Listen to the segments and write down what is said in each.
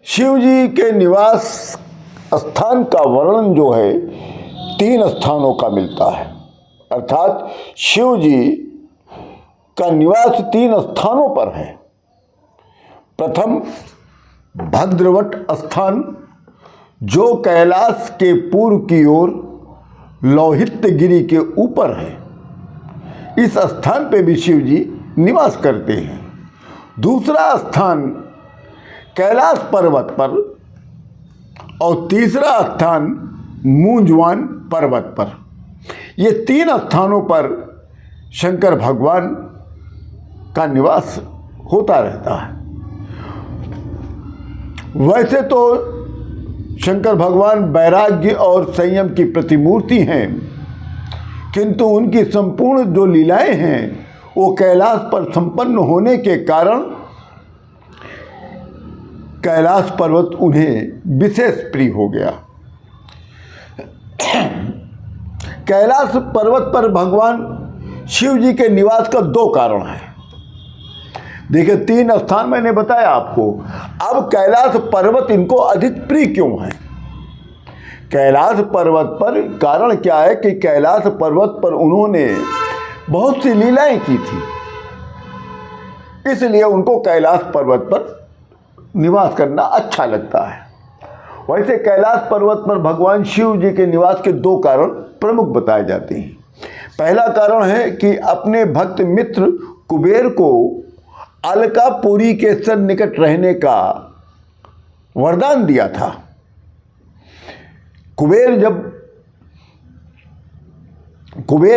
शिव जी के निवास स्थान का वर्णन जो है 3 स्थानों का मिलता है, अर्थात शिव जी का निवास 3 स्थानों पर है। प्रथम भद्रवट स्थान जो कैलाश के पूर्व की ओर लौहित्य गिरी के ऊपर है, इस स्थान पे भी शिव जी निवास करते हैं। दूसरा स्थान कैलाश पर्वत पर और तीसरा स्थान मूंजवान पर्वत पर। ये 3 स्थानों पर शंकर भगवान का निवास होता रहता है। वैसे तो शंकर भगवान वैराग्य और संयम की प्रतिमूर्ति हैं, किंतु उनकी संपूर्ण जो लीलाएं हैं वो कैलाश पर संपन्न होने के कारण कैलाश पर्वत उन्हें विशेष प्रिय हो गया। कैलाश पर्वत पर भगवान शिव जी के निवास का 2 कारण हैं। देखिए 3 स्थान मैंने बताया आपको। अब कैलाश पर्वत इनको अधिक प्रिय क्यों है? कैलाश पर्वत पर कारण क्या है कि कैलाश पर्वत पर उन्होंने बहुत सी लीलाएं की थी, इसलिए उनको कैलाश पर्वत पर निवास करना अच्छा लगता है। वैसे कैलाश पर्वत पर भगवान शिव जी के निवास के 2 कारण प्रमुख बताए जाते हैं। पहला कारण है कि अपने भक्त मित्र कुबेर को अलकापुरी के सन्निकट रहने का वरदान दिया था। कुबेर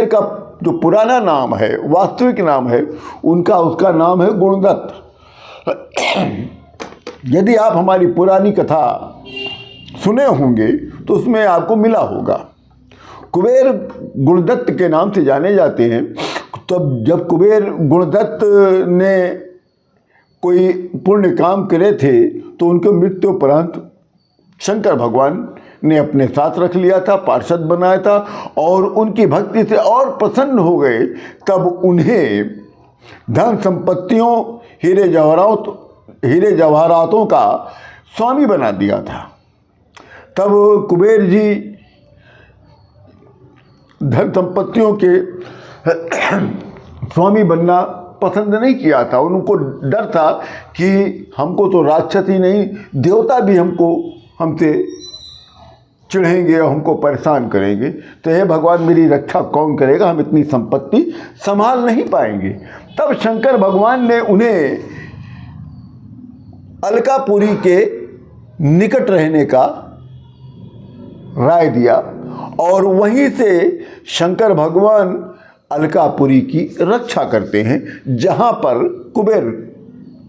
का जो पुराना नाम है, वास्तविक नाम है उसका नाम है गुणदत्त। यदि आप हमारी पुरानी कथा सुने होंगे तो उसमें आपको मिला होगा। कुबेर गुणदत्त के नाम से जाने जाते हैं। तब जब कुबेर गुणदत्त ने कोई पुण्य काम करे थे तो उनके मृत्यु उपरांत शंकर भगवान ने अपने साथ रख लिया था, पार्षद बनाया था और उनकी भक्ति से और प्रसन्न हो गए। तब उन्हें धन संपत्तियों, हीरे जवाहरातों का स्वामी बना दिया था। तब कुबेर जी धन संपत्तियों के स्वामी बनना पसंद नहीं किया था। उनको डर था कि हमको तो राक्षस ही नहीं, देवता भी हमसे चिढ़ेंगे और हमको परेशान करेंगे, तो हे भगवान मेरी रक्षा कौन करेगा, हम इतनी संपत्ति संभाल नहीं पाएंगे। तब शंकर भगवान ने उन्हें अलकापुरी के निकट रहने का राय दिया और वहीं से शंकर भगवान अलकापुरी की रक्षा करते हैं, जहां पर कुबेर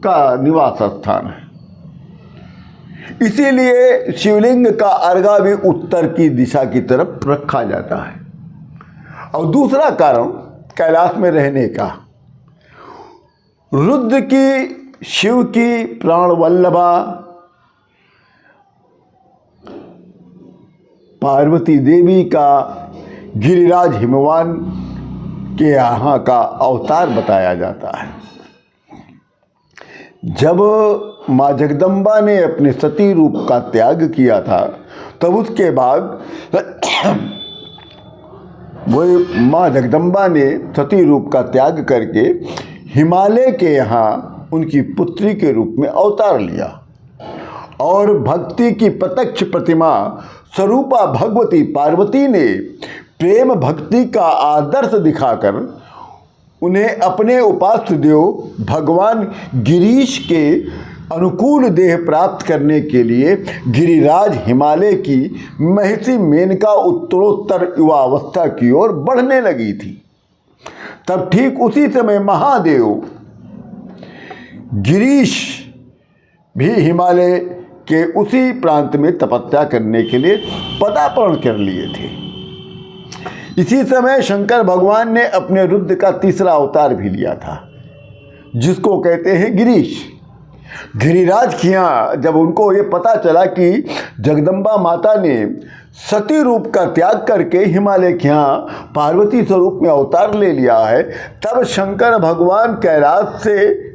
का निवास स्थान है। इसीलिए शिवलिंग का अर्घा भी उत्तर की दिशा की तरफ रखा जाता है। और दूसरा कारण कैलाश में रहने का, रुद्र की, शिव की प्राण वल्लभा पार्वती देवी का गिरिराज हिमवान के यहाँ का अवतार बताया जाता है। जब माँ जगदम्बा ने अपने सती रूप का त्याग किया था, तब उसके बाद वही माँ जगदम्बा ने सती रूप का त्याग करके हिमालय के यहाँ उनकी पुत्री के रूप में अवतार लिया और भक्ति की प्रत्यक्ष प्रतिमा स्वरूपा भगवती पार्वती ने प्रेम भक्ति का आदर्श दिखाकर उन्हें अपने उपास्य देव भगवान गिरीश के अनुकूल देह प्राप्त करने के लिए गिरिराज हिमालय की महिषी मेनका उत्तरोत्तर युवावस्था की ओर बढ़ने लगी थी। तब ठीक उसी समय महादेव गिरीश भी हिमालय के उसी प्रांत में तपस्या करने के लिए पदार्पण कर लिए थे। इसी समय शंकर भगवान ने अपने रुद्र का तीसरा अवतार भी लिया था, जिसको कहते हैं गिरीश। गिरिराज की यहाँ जब उनको ये पता चला कि जगदम्बा माता ने सती रूप का त्याग करके हिमालय के यहाँ पार्वती स्वरूप में अवतार ले लिया है, तब शंकर भगवान कैलाश से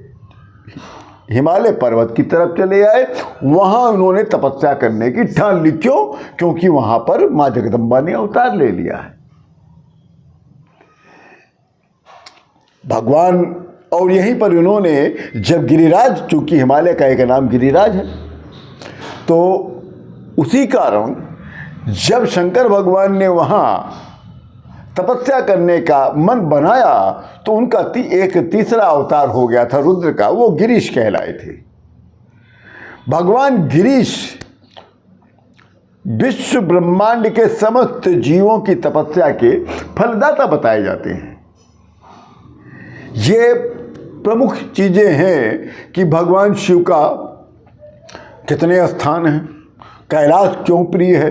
हिमालय पर्वत की तरफ चले आए। वहाँ उन्होंने तपस्या करने की ठान ली। क्यों? क्योंकि वहाँ पर माँ जगदम्बा ने अवतार ले लिया है। भगवान, और यहीं पर उन्होंने जब गिरिराज, चूंकि हिमालय का एक नाम गिरिराज है, तो उसी कारण जब शंकर भगवान ने वहाँ तपस्या करने का मन बनाया तो उनका एक तीसरा अवतार हो गया था रुद्र का, वो गिरीश कहलाए थे। भगवान गिरीश विश्व ब्रह्मांड के समस्त जीवों की तपस्या के फलदाता बताए जाते हैं। ये प्रमुख चीजें हैं कि भगवान शिव का कितने स्थान हैं, कैलाश क्यों प्रिय है,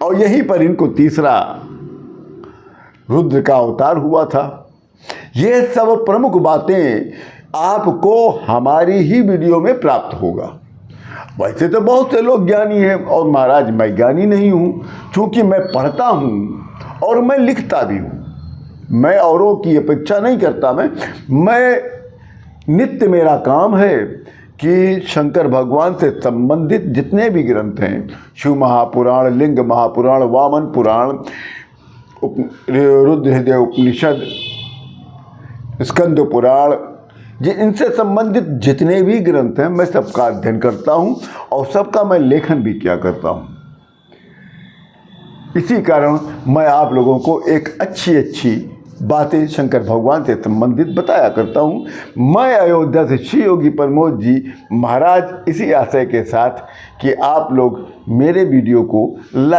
और यहीं पर इनको तीसरा रुद्र का अवतार हुआ था। ये सब प्रमुख बातें आपको हमारी ही वीडियो में प्राप्त होगा। वैसे तो बहुत से लोग ज्ञानी हैं, और महाराज मैं ज्ञानी नहीं हूँ, क्योंकि मैं पढ़ता हूँ और मैं लिखता भी हूँ। मैं औरों की अपेक्षा नहीं करता। मैं नित्य मेरा काम है कि शंकर भगवान से संबंधित जितने भी ग्रंथ हैं, शिव महापुराण, लिंग महापुराण, वामन पुराण, रुद्रहृदय उपनिषद, स्कंद पुराण, इनसे संबंधित जितने भी ग्रंथ हैं मैं सबका अध्ययन करता हूँ और सबका मैं लेखन भी किया करता हूँ। इसी कारण मैं आप लोगों को एक अच्छी बातें शंकर भगवान से संबंधित बताया करता हूँ। मैं अयोध्या से श्री योगी प्रमोद जी महाराज इसी आशय के साथ कि आप लोग मेरे वीडियो को लाइक